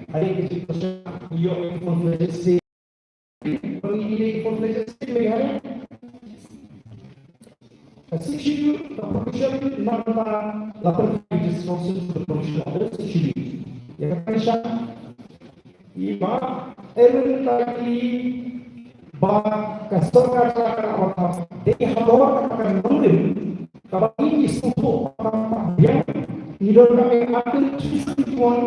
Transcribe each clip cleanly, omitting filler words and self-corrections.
hari kecil yo influencer ini influencer megahari Essentially, the provision number 11 is considered the provision of essentially. Yang kaya iba every ba kasarkan apa dia halor akan mengulim kalau ini suatu yang tidak kami akan tujuan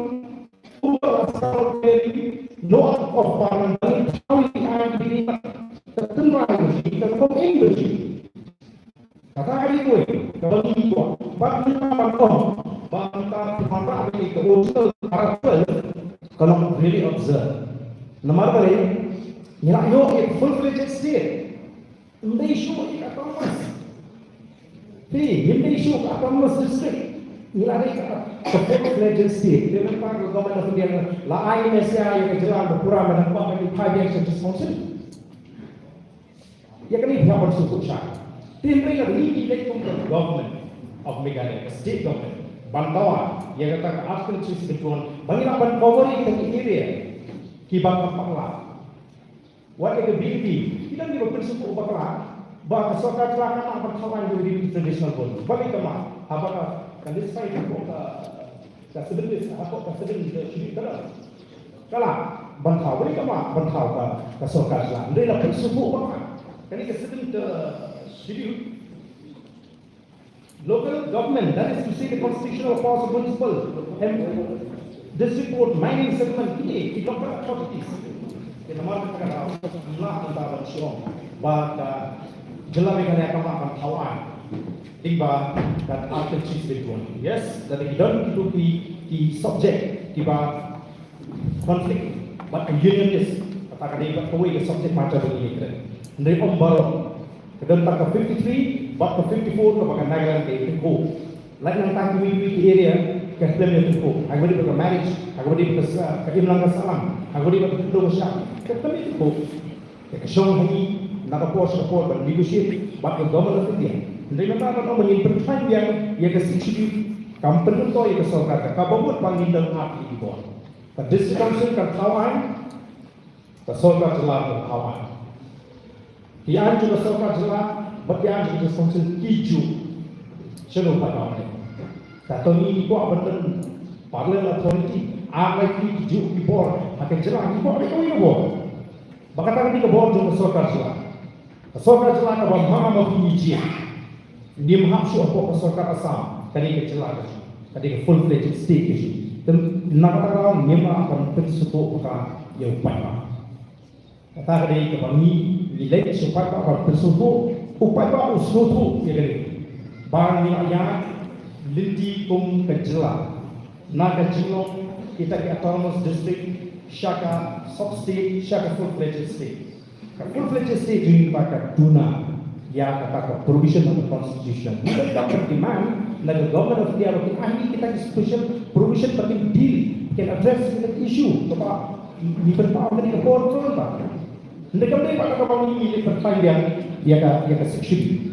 asal dari law of parliament how we are being tertentu kita English kata hari gue kalau itu bantah apa ini kalau really observe nomor kali nilai yo full-fledged state hindi show autonomous hindi show autonomous district nilai full-fledged state dengan pak government of India la IMSA yang kejelang berkurang dan apa yang dipakai secara sponsor ya kan ini dapat support syarat mereka really from the government of Meghalaya, state government, bantuan yang kata asal sisi betulan, bagi lapan favori kita di area, kibang pakla. What is the beauty? Kita ni berprinsip pakla, bahawa sokar celaka nak berkawan di traditional pun. Bagi kemana? Apakah kalau saya ikut ke sedikit, apa ke sedikit sedikit kalau bantau, bagi kemana bantau ke sokar celaka? Dia lah prinsip pakla. Kali ke sedikit schedule. Local government, that is to say the constitutional powers of municipal and district court, mining settlement, ini local authorities. Kita mahu berkata, Allah kita bersyukur, bahawa jelas mereka akan melakukan kawan, tiba dan artikel betul. Yes, that we don't do the subject, tiba konflik, but a union is katakan dia kawai the subject macam begini. Dari pembaru. Kedua tak ke 53, buat ke 54 ke pakai Nagaland ke Tengku. Lain yang tak ke area ke Film yang Tengku. Aku boleh pakai marriage, aku boleh pakai ke Imlang ke Salam, aku boleh pakai Kedua Syak. Ke Film yang Tengku. Ke Syong Humi, nak support dan negotiate, buat ke government of India. Jadi mereka akan menyimpan yang ke sisi company itu yang ke Sorkata. Kau buat panggil dan hati di bawah. Ke district council ke kawan, ke Sorkata jelas ke kawan. Yang juga sokar jelas, bertiang juga fungsi hijau, seluruh pada orang. Kata ini buat betul, parliament authority, apa itu hijau di bawah, akan jelas di bawah itu di bawah. Bahkan tadi ke bawah juga sokar jelas. Sokar jelas ke bawah mana mau hijau, dia menghapus apa ke sokar asam, tadi ke jelas, tadi ke full fledged state itu. Dan nak orang memang akan tersuatu orang yang banyak. Kata tadi ke bawah nilai supaya apa tersebut upaya usul ya kan barang yang linti kum kejela naga jilong kita di autonomous district syaka sub state syaka full fledged state ini pada duna ya kata provision of the constitution kita dapat demand naga government of India bagi ahli kita special provision bagi deal can address the issue apa di pertama dari kontrol tak. Mereka boleh pada ini berpanjang ya ke seksi.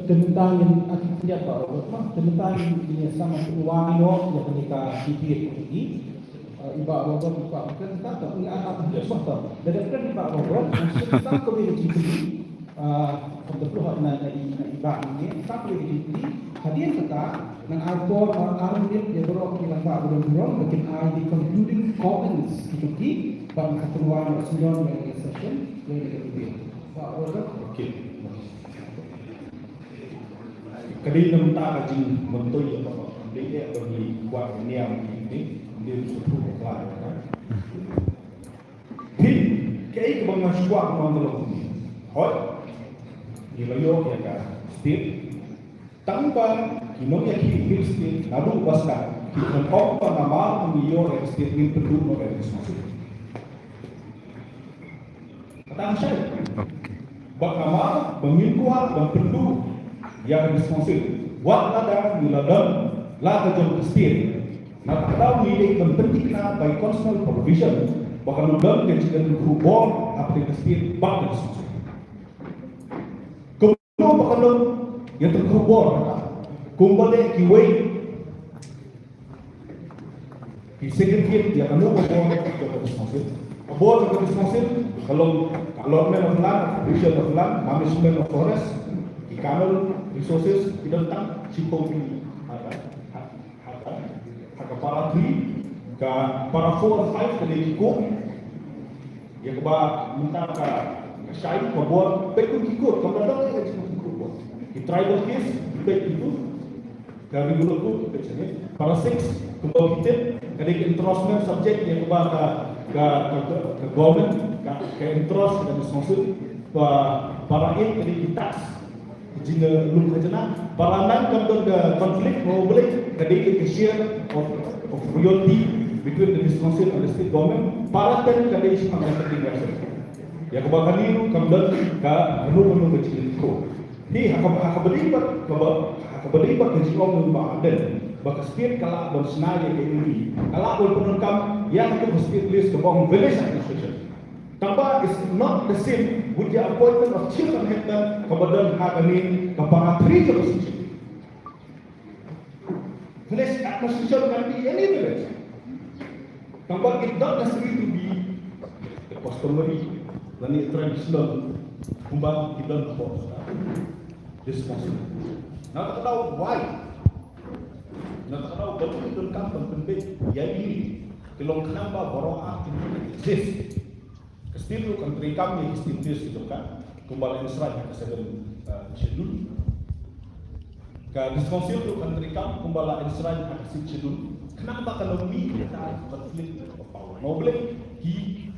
Tentang yang tidak tahu, tentang ini sama wanita yang mereka dipilih ini, ibu bapa bukan tak ini anak suatu. Dan kan ibu bapa tentang community ini, kebetulan dari ibu ini, tak boleh dipilih. Hadiah kita dan alkohol orang ini yang berok di lantai berong, mungkin ada concluding comments itu bang keperluan resmian yang session yang lebih Pak Warga. Okey. Kadang minta rajin mentoy apa dia bagi buat niam ini dia suruh kelar kan. Kayak bang masuk mengelak ini. Hoi. Di layo ya kan. State tanpa kinonya kiri state lalu baskan. Kita apa nama mengiyor state ini perlu oleh semua. Kata saya, bagaimana menginkuat dan perlu yang responsif. Buat ladang, miladang, lada jom kestir. Nak tahu milik dan pentingnya by constitutional provision. Bahkan ladang yang jika berubah apa yang kestir, bak responsif. Kemudian bahkan yang terubah, kembali kiway. di segregate dia kamu mau ke responsif. Abot ke responsif kalau allotment of land, appreciation of land, management of forest, economic resources tidak tentang cipong hak para tri ke para 4 or 5 ke diko ya keba minta ke syai ke buat pekun ikut kalau ada yang ikut di tribal case pek itu dari dulu tu para 6 kebal kita dari entrustment subject yang keba ke government ke entrust dan sponsor para in dari tax jika belum kerjana para nan kemudian ke konflik mau boleh kadang ke share of royalty between the Wisconsin and the state government para ten kadang isi pengawasan tinggal ya kebakan ini kemudian ke anu kecil itu ni hakabalibat ke jilong ng dan baka state kala dan senaya ke ini kala pun penengkam yang itu state list ke bawah village administration tanpa is not the same with the appointment of chief and head kemudian hakanin kepada three position village administration can be any village tanpa it not necessary to be the customary dan traditional kumbang kita for this possible. Nah, tak tahu why. Nah, tak tahu betul kan penting ya ini. Kalau kenapa boroah ini exist? Kestil kan rekam yang kestil itu kan. Kumbang Israel yang kesedaran schedule. Ke diskonsil itu kan rekam kumbang Israel yang kestil schedule. Kenapa kalau ini kita konflik of power? Mau boleh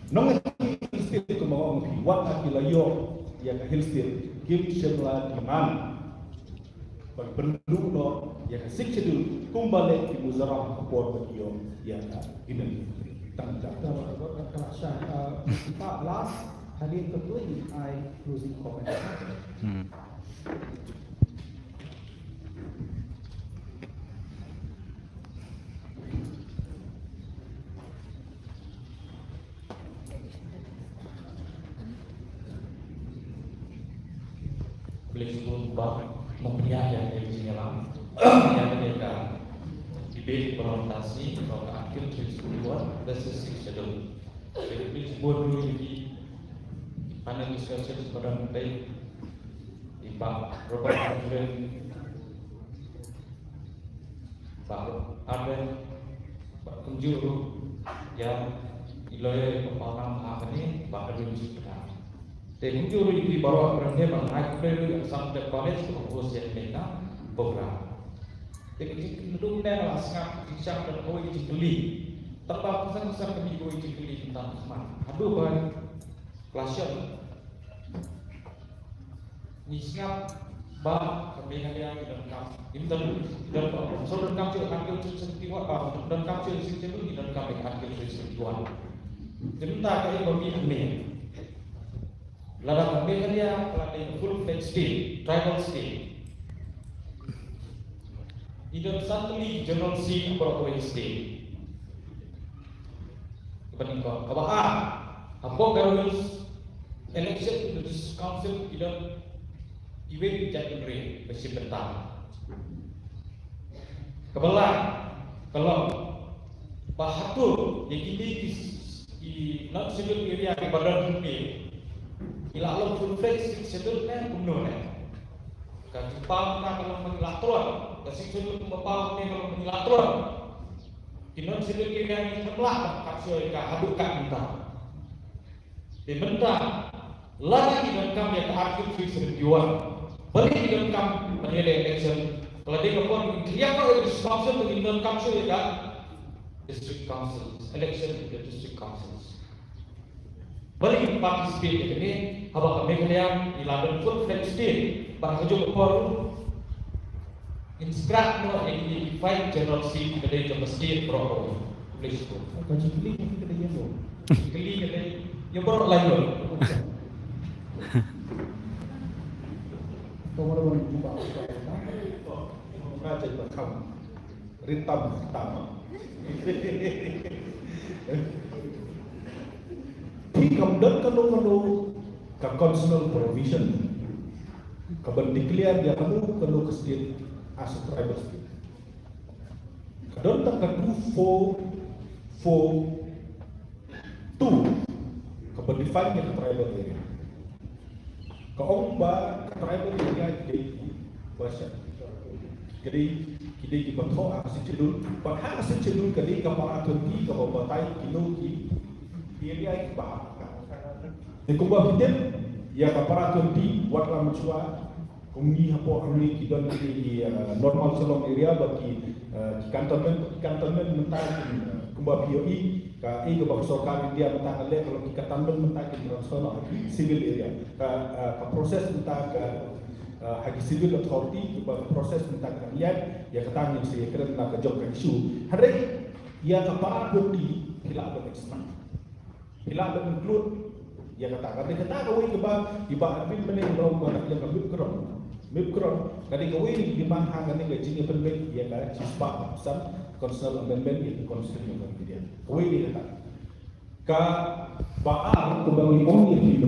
nong kestil itu mau what akilayo yang hilstil kim shemla diman perlu no yang sikchidul kumbale di muzarah kapor bagiyo yang ini tangga Pak last hadin ketuin I closing comment. Boleh sebut bab mempunyai yang dari sini lah yang mereka debate berorientasi kalau akhir keseluruhan basis schedule. Jadi boleh sebut dulu di panel discussion sekarang baik di bab Robert Adrian bab Adrian bab kunjuru yang iloya pemahaman apa ni bab Adrian sekarang. Dan itu di bawah perannya mengajar dari sampai college untuk usia mereka program. Jadi itu memang sangat disang dan kau itu beli. Terpaku sangat kami kau itu beli tentang semua. Aduh ban kelasnya. Nisnya bah kami yang dalam kam. Dan saudara kami juga kami itu setiap apa dan kami itu setiap itu dan kami kami itu setiap. Jadi tak kali bagi kami. Ladang Meghalaya telah di full-fledged state, tribal state. Tidak suddenly general seat Broadway state. Kemudian apa garus election to this council tidak event January masih bentar. Kebelah kalau Bahatur yang ini di non civil area di Badan Dunia. Ila Allah full-fledged schedule kan penuh ni. Kan Jepang nak kalau mengilatron, kasi schedule pembapau ni kalau mengilatron. Inon schedule kira yang sebelah kapsul ka habuk ka minta. Di benda lagi dan kami yang akhir fisik jual. Balik dan kami menilai election. Kalau dia kapon dia kalau sponsor dengan kapsul ya district councils, election in the district councils. Balik participate ini, habang Meghalaya ilaban full-fledged state, bang kerja berpor, inscribe no yang fight general seat kedai jam state berapa, boleh sebut. Kaji keli mungkin kedai yang lo. Keli kedai, yang berapa lain lo? Kau mana boleh jumpa? Raja berkam, ritam pertama. Kemudian kalau ke constitutional provision, declare dia kalau ke state as a tribal state. Kadang tak kadu for for two define the tribal area. Kaong ba tribal area di Basya. Jadi kita di Bato akan cedul, bahkan akan cedul kali kapal Turki kapal Batai kilo di area bah. Di kumba kita ya kapal Turki buat lama cua kumi hapo kami kita di normal selong area bagi kantonmen mentah kumba POE ka ego baksokan India mentah le kalau kita tambah mentah di transfer civil area ka proses mentah hagi civil authority ka proses mentah rakyat ya katang yang saya kira nak job isu hari ya kapara bukti hilang ekstra hilang include ya kata kawin ke ba iba admin meneng rom ba nak yang mikron kadi kawin di bang hang ni ga jini penben ya ka cispa sam constitutional amendment in constitution of India kawin ni kata ka baal ko ba ni om ni